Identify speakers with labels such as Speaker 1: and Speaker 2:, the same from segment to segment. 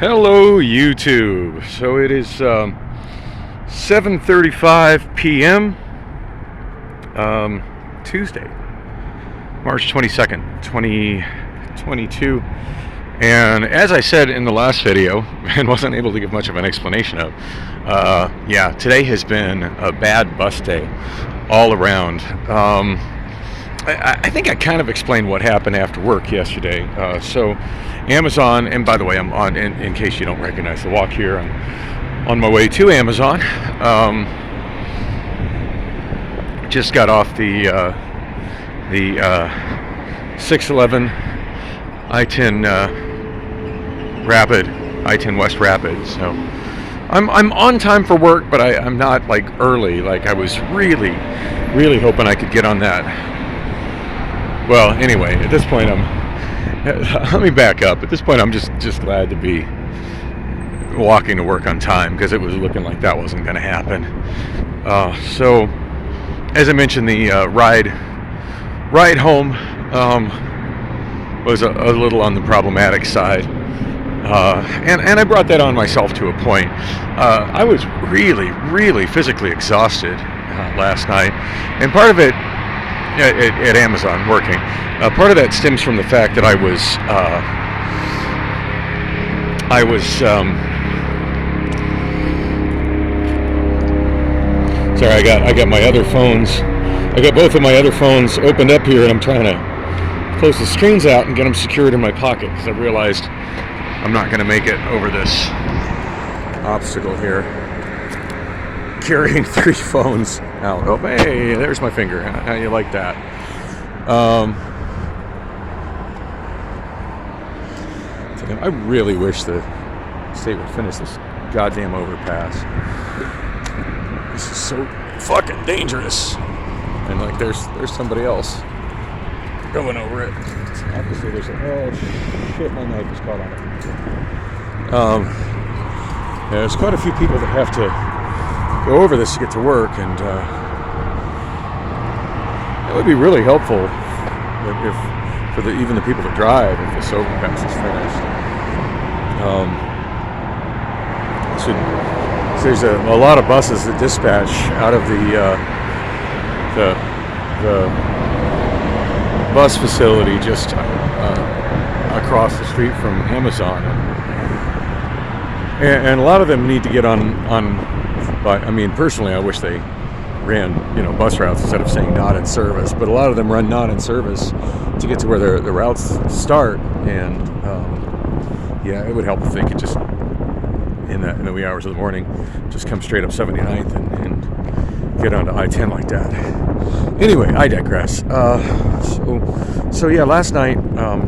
Speaker 1: Hello, YouTube. So it is 7:35 p.m. Tuesday, March 22nd, 2022. And as I said in the last video, and wasn't able to give much of an explanation of, today has been a bad bus day all around. I think I kind of explained what happened after work yesterday. So Amazon, and by the way, I'm on, in case you don't recognize the walk here, I'm on my way to Amazon. Just got off the 611 I-10 I-10 West Rapid. So I'm on time for work, but I'm not like early. Like I was really hoping I could get on that. Well, anyway, at this point let me back up. At this point, I'm just glad to be walking to work on time, because it was looking like that wasn't going to happen. So, as I mentioned, the ride home was a little on the problematic side, and I brought that on myself to a point. I was really physically exhausted last night, and part of it at Amazon working. Part of that stems from the fact that I was sorry, I got my other phones. I got both of my other phones opened up here, and I'm trying to close the screens out and get them secured in my pocket, because I realized I'm not going to make it over this obstacle here, carrying 3 phones out. Oh, hey, there's my finger. How you like that? I really wish the state would finish this goddamn overpass. This is so fucking dangerous. And like, there's somebody else going over it. Obviously, there's oh shit, my knife is caught on it. There's quite a few people that have to go over this to get to work, and it would be really helpful if for even the people that drive, if this overpass is finished. There's a lot of buses that dispatch out of the bus facility just across the street from Amazon, and a lot of them need to get on. But I mean, personally, I wish they ran, bus routes instead of saying not in service. But a lot of them run not in service to get to where the routes start, and it would help if they could just in the wee hours of the morning just come straight up 79th and get onto I-10 like that. Anyway, I digress. So last night,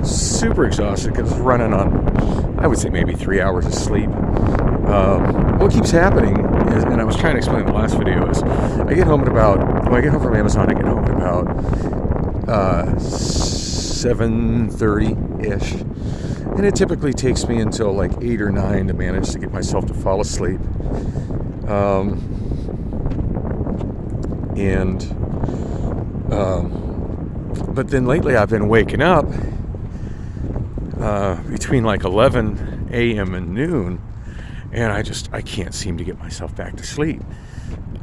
Speaker 1: super exhausted because I was running on, I would say maybe 3 hours of sleep. What keeps happening is, and I was trying to explain in the last video, is I get home from Amazon, I get home at about 7:30-ish. And it typically takes me until like 8 or 9 to manage to get myself to fall asleep. But then lately I've been waking up between like 11 a.m. and noon, and I can't seem to get myself back to sleep.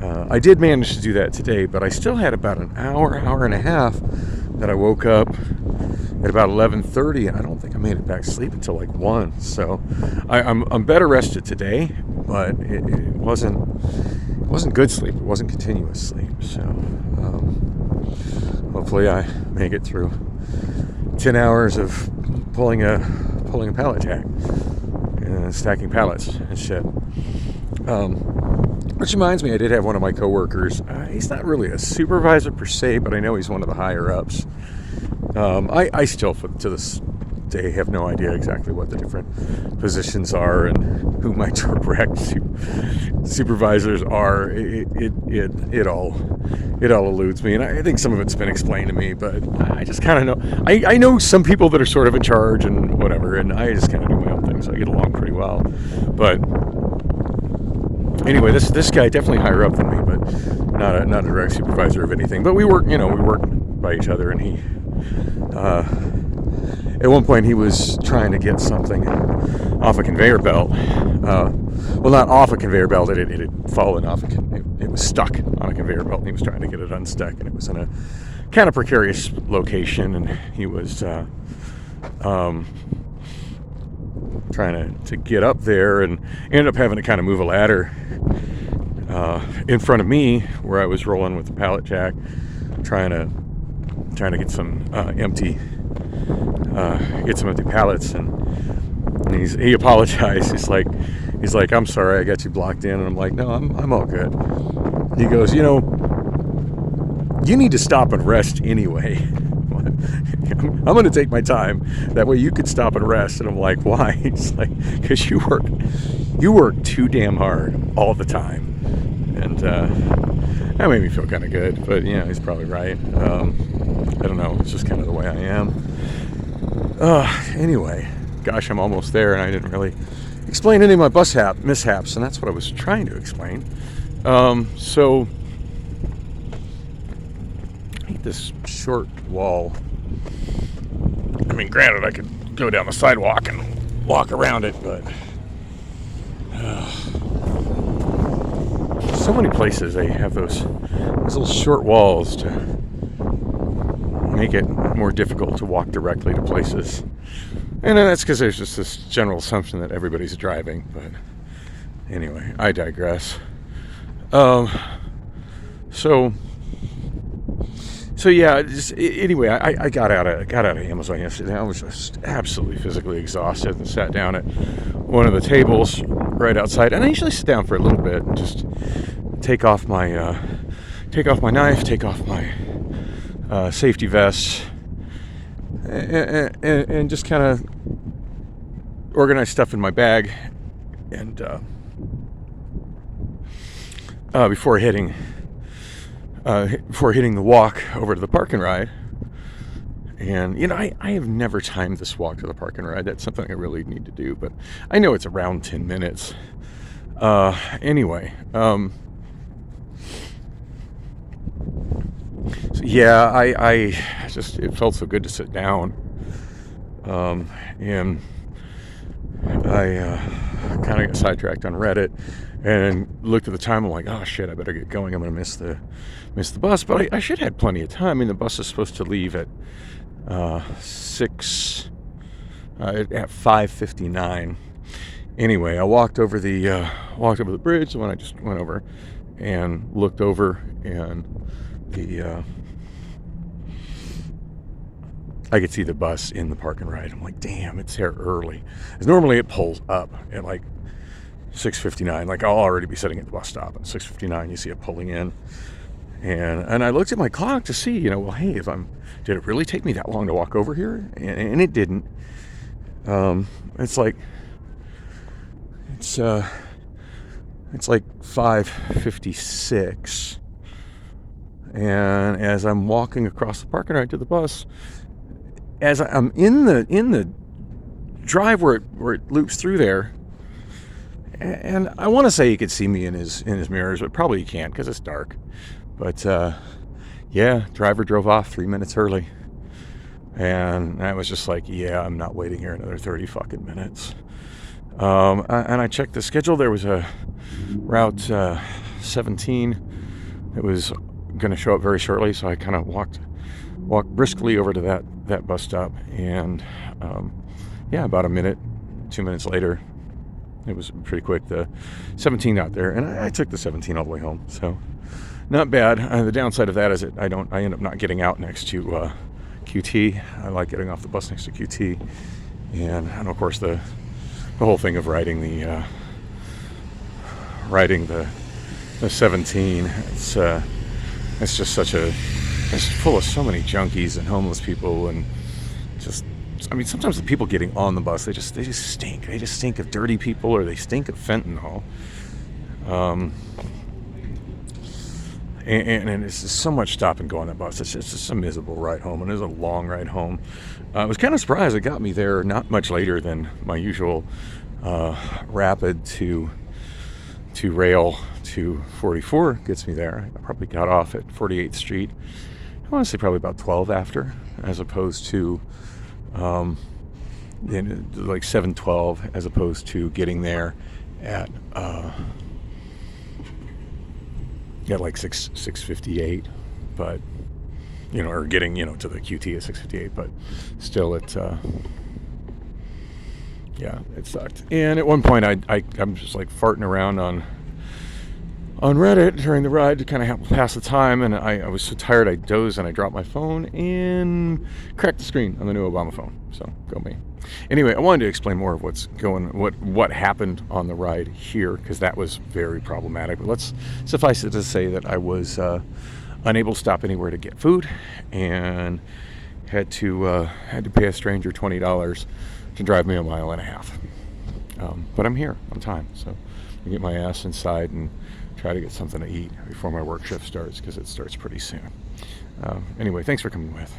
Speaker 1: I did manage to do that today, but I still had about an hour and a half that I woke up at about 11:30, and I don't think I made it back to sleep until like 1. So I'm better rested today, but it wasn't good sleep. It wasn't continuous sleep. So hopefully I make it through 10 hours of pulling a pallet jack and stacking pallets and shit. Which reminds me, I did have one of my coworkers. He's not really a supervisor per se, but I know he's one of the higher ups. I still, to this day, have no idea exactly what the different positions are and who my direct supervisors are. It all eludes me, and I think some of it's been explained to me, but I just kind of know. I know some people that are sort of in charge and whatever, and I just kind of do my own thing, so I get along pretty well. But anyway, this guy definitely higher up than me, but not a direct supervisor of anything. But we work by each other, and he at one point he was trying to get something off a conveyor belt. Well, not off a conveyor belt. It had fallen off. It was stuck on a conveyor belt, and he was trying to get it unstuck, and it was in a kind of precarious location, and he was trying to get up there, and ended up having to kind of move a ladder in front of me where I was rolling with the pallet jack, trying to get some empty pallets, and he apologized. He's like, I'm sorry, I got you blocked in, and I'm like, no, I'm all good. He goes, you need to stop and rest anyway. I'm going to take my time. That way you could stop and rest. And I'm like, why? He's like, because you work too damn hard all the time. And that made me feel kind of good. But yeah, he's probably right. I don't know. It's just kind of the way I am. Anyway, gosh, I'm almost there, and I didn't really explain any of my bus mishaps, and that's what I was trying to explain. So I hate this short wall. I mean, granted, I could go down the sidewalk and walk around it, but so many places they have those little short walls to make it more difficult to walk directly to places. And that's because there's just this general assumption that everybody's driving. But anyway, I digress. So yeah. Anyway, I got out of Amazon yesterday. I was just absolutely physically exhausted, and sat down at one of the tables right outside. And I usually sit down for a little bit and just take off my knife, take off my safety vest, and just kind of organize stuff in my bag, and before hitting the walk over to the park and ride. And I have never timed this walk to the park and ride. That's something I really need to do, but I know it's around 10 minutes. Anyway, so yeah, I just, it felt so good to sit down, and I kind of got sidetracked on Reddit and looked at the time. I'm like, oh shit, I better get going. I'm gonna miss the bus. But I should have plenty of time. I mean, the bus is supposed to leave at 5:59. Anyway, I walked over the bridge, the one I just went over, and looked over, and I could see the bus in the park and ride. I'm like, damn, it's here early. Because normally it pulls up at like 6:59. Like, I'll already be sitting at the bus stop at 6:59. You see it pulling in, and I looked at my clock to see, well, hey, did it really take me that long to walk over here? And it didn't. It's like 5:56, and as I'm walking across the parking ride to the bus, as I'm in the drive where it loops through there, and I want to say you could see me in his mirrors, but probably you can't because it's dark. But yeah, driver drove off 3 minutes early, and I was just like, yeah, I'm not waiting here another 30 fucking minutes. And I checked the schedule. There was a route 17 that was going to show up very shortly, so I kind of walked briskly over to that bus stop, and yeah, about 2 minutes later, it was pretty quick. The 17 got there, and I took the 17 all the way home, so not bad. The downside of that is I end up not getting out next to QT. I like getting off the bus next to QT, and of course the whole thing of riding the 17. It's just it's full of so many junkies and homeless people, and just, I mean, sometimes the people getting on the bus, they just stink. They just stink of dirty people, or they stink of fentanyl. And it's just so much stop and go on that bus. It's just a miserable ride home, and it was a long ride home. I was kind of surprised it got me there not much later than my usual rapid to rail to 44 gets me there. I probably got off at 48th Street. I want to say probably about 12 after, as opposed to like 7:12, as opposed to getting there at like 6:58, but or getting to the QT at 6:58, but still it it sucked. And at one point I'm just like farting around on Reddit during the ride to kind of pass the time, and I was so tired I dozed and I dropped my phone and cracked the screen on the new Obama phone. So go me. Anyway, I wanted to explain more of what happened on the ride here, because that was very problematic. But let's suffice it to say that I was unable to stop anywhere to get food, and had to pay a stranger $20 to drive me a mile and a half. But I'm here on time, so I get my ass inside and try to get something to eat before my work shift starts, because it starts pretty soon. Anyway, thanks for coming with.